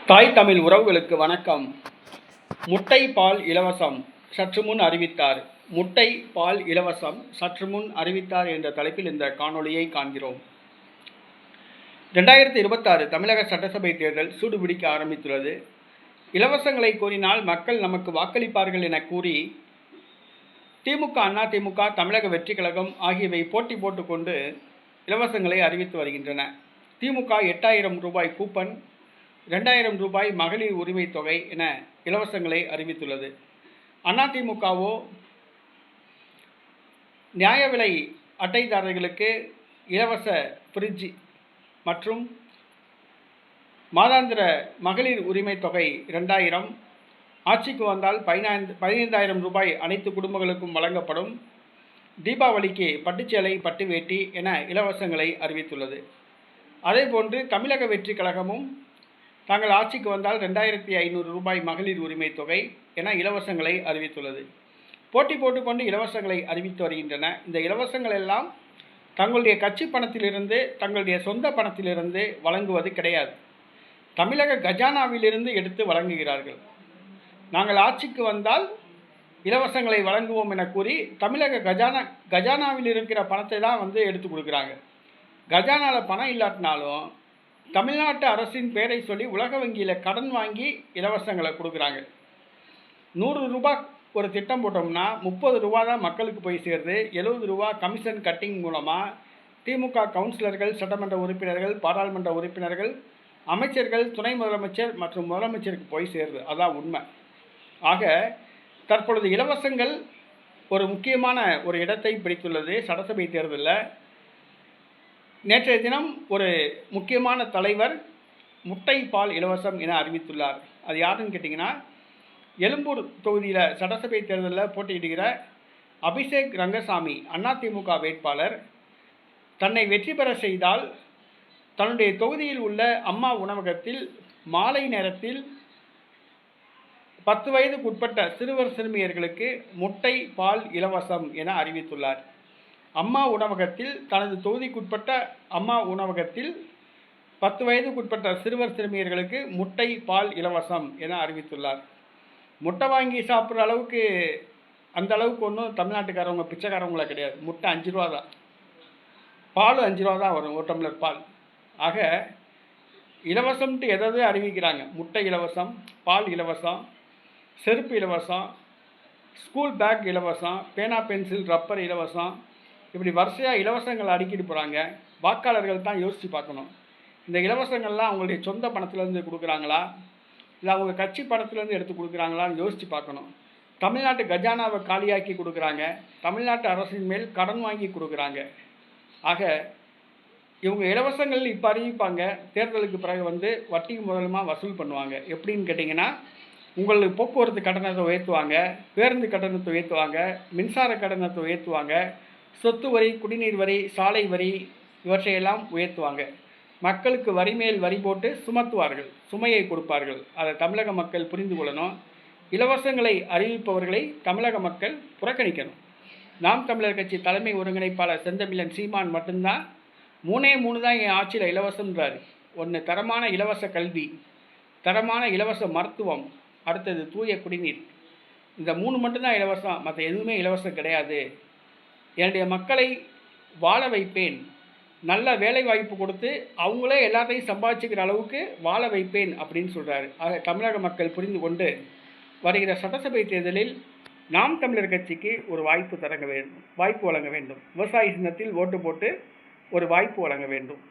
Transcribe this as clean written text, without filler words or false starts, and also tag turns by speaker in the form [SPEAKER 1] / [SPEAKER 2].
[SPEAKER 1] தாய் தமிழ் உறவுகளுக்கு வணக்கம். முட்டை பால் இலவசம் சற்று முன் அறிவித்தார். முட்டை பால் இலவசம் சற்று முன் அறிவித்தார் என்ற தலைப்பில் இந்த காணொளியை காண்கிறோம். 2026 தமிழக சட்டசபை தேர்தல் சூடுபிடிக்க ஆரம்பித்துள்ளது. இலவசங்களை கோரினால் மக்கள் நமக்கு வாக்களிப்பார்கள் என கூறி திமுக, அதிமுக, தமிழக வெற்றி கழகம் ஆகியவை போட்டி போட்டுக்கொண்டு இலவசங்களை அறிவித்து வருகின்றன. திமுக 8000 ரூபாய் கூப்பன், 2000 ரூபாய் மகளிர் உரிமை தொகை என இலவசங்களை அறிவித்துள்ளது. அதிமுகவோ நியாய விலை அட்டைதாரர்களுக்கு இலவச ஃப்ரிட்ஜ் மற்றும் மாதாந்திர மகளிர் உரிமை தொகை 2000, ஆட்சிக்கு வந்தால் 15000 ரூபாய் அனைத்து குடும்பங்களுக்கும் வழங்கப்படும், தீபாவளிக்கு பட்டுச்சேலை, பட்டு வேட்டி என இலவசங்களை அறிவித்துள்ளது. அதேபோன்று தமிழக வெற்றி கழகமும் தாங்கள் ஆட்சிக்கு வந்தால் 2500 ரூபாய் மகளிர் உரிமை தொகை என இலவசங்களை அறிவித்துள்ளது. போட்டி போட்டுக்கொண்டு இலவசங்களை அறிவித்து வருகின்றன. இந்த இலவசங்கள் எல்லாம் தங்களுடைய கட்சி பணத்திலிருந்து, தங்களுடைய சொந்த பணத்திலிருந்து வழங்குவது கிடையாது. தமிழக கஜானாவிலிருந்து எடுத்து வழங்குகிறார்கள். நாங்கள் ஆட்சிக்கு வந்தால் இலவசங்களை வழங்குவோம் என கூறி தமிழக கஜானாவில் இருக்கிற பணத்தை தான் எடுத்து கொடுக்குறாங்க. கஜானாவில் பணம் இல்லாட்டினாலும் தமிழ்நாட்டு அரசின் பெயரை சொல்லி உலக வங்கியில் கடன் வாங்கி இலவசங்களை கொடுக்குறாங்க. 100 ரூபாய் ஒரு திட்டம் போட்டோம்னா 30 ரூபா தான் மக்களுக்கு போய் சேருது. 70 ரூபா கமிஷன் கட்டிங் மூலமாக திமுக கவுன்சிலர்கள், சட்டமன்ற உறுப்பினர்கள், பாராளுமன்ற உறுப்பினர்கள், அமைச்சர்கள், துணை முதலமைச்சர் மற்றும் முதலமைச்சருக்கு போய் சேருது. அதான் உண்மை. ஆக தற்பொழுது இலவசங்கள் ஒரு முக்கியமான ஒரு இடத்தை பிடித்துள்ளது சட்டசபை தேர்தலில். நேற்றைய தினம் ஒரு முக்கியமான தலைவர் முட்டை பால் இலவசம் என அறிவித்துள்ளார். அது யாருன்னு கேட்டிங்கன்னா, எழும்பூர் தொகுதியில் சட்டசபை தேர்தலில் போட்டியிடுகிற அபிஷேக் ரங்கசாமி அதிமுக வேட்பாளர் தன்னை வெற்றி பெற செய்தால் தன்னுடைய தொகுதியில் உள்ள அம்மா உணவகத்தில் மாலை நேரத்தில் 10 வயதுக்குட்பட்ட சிறுவர் சிறுமியர்களுக்கு முட்டை பால் இலவசம் என அறிவித்துள்ளார். அம்மா உணவகத்தில், தனது தொகுதிக்குட்பட்ட அம்மா உணவகத்தில் 10 வயதுக்குட்பட்ட சிறுவர் சிறுமியர்களுக்கு முட்டை பால் இலவசம் என அறிவித்துள்ளார். முட்டை வாங்கி சாப்பிட்ற அளவுக்கு அந்த அளவுக்கு ஒன்றும் தமிழ்நாட்டுக்காரவங்க பிச்சைக்காரவங்கள கிடையாது. முட்டை 5 ரூபா தான், பால் 5 ரூபா தான் வரும், ஒரு டம்ளர் பால். ஆக இலவசம்ட்டு எதாவது அறிவிக்கிறாங்க. முட்டை இலவசம், பால் இலவசம், செருப்பு இலவசம், ஸ்கூல் பேக் இலவசம், பேனா பென்சில் ரப்பர் இலவசம், இப்படி வரிசையாக இலவசங்கள் அடுக்கிட்டு போகிறாங்க. வாக்காளர்கள் தான் யோசித்து பார்க்கணும். இந்த இலவசங்கள்லாம் அவங்களுடைய சொந்த பணத்திலேருந்து கொடுக்குறாங்களா, இல்லை அவங்க கட்சி பணத்திலேருந்து எடுத்து கொடுக்குறாங்களான்னு யோசித்து பார்க்கணும். தமிழ்நாட்டு கஜானாவை காலியாக்கி கொடுக்குறாங்க. தமிழ்நாட்டு அரசின் மேல் கடன் வாங்கி கொடுக்குறாங்க. ஆக இவங்க இலவசங்கள் இப்போ அறிவிப்பாங்க, தேர்தலுக்கு பிறகு வட்டிக்கு முதலுமாக வசூல் பண்ணுவாங்க. எப்படின்னு கேட்டிங்கன்னா, உங்களுக்கு போக்குவரத்து கட்டணத்தை உயர்த்துவாங்க, பேருந்து கட்டணத்தை உயர்த்துவாங்க, மின்சார கட்டணத்தை உயர்த்துவாங்க, சொத்து வரி, குடிநீர் வரி, சாலை வரி இவற்றையெல்லாம் உயர்த்துவாங்க. மக்களுக்கு வரி மேல் வரி போட்டு சுமத்துவார்கள், சுமையை கொடுப்பார்கள். அதை தமிழக மக்கள் புரிந்து கொள்ளணும். இலவசங்களை அறிவிப்பவர்களை தமிழக மக்கள் புறக்கணிக்கணும். நாம் தமிழர் கட்சி தலைமை ஒருங்கிணைப்பாளர் செந்தமிழன் சீமான் மட்டும்தான் 3 தான் என் ஆட்சியில் இலவசம்ன்றார். ஒன்று தரமான இலவச கல்வி, தரமான இலவச மருத்துவம், அடுத்தது தூய குடிநீர். இந்த 3 மட்டும்தான் இலவசம், மற்ற எதுவுமே இலவசம் கிடையாது. என்னுடைய மக்களை வாழ வைப்பேன், நல்ல வேலை வாய்ப்பு கொடுத்து அவங்களே எல்லாத்தையும் சம்பாதிச்சுக்கிற அளவுக்கு வாழ வைப்பேன் அப்படின்னு சொல்கிறாரு. ஆக தமிழக மக்கள் புரிந்து கொண்டு வருகிற சட்டசபை தேர்தலில் நாம் தமிழர் கட்சிக்கு ஒரு வாய்ப்பு வழங்க வேண்டும். விவசாய சின்னத்தில் ஓட்டு போட்டு ஒரு வாய்ப்பு வழங்க வேண்டும்.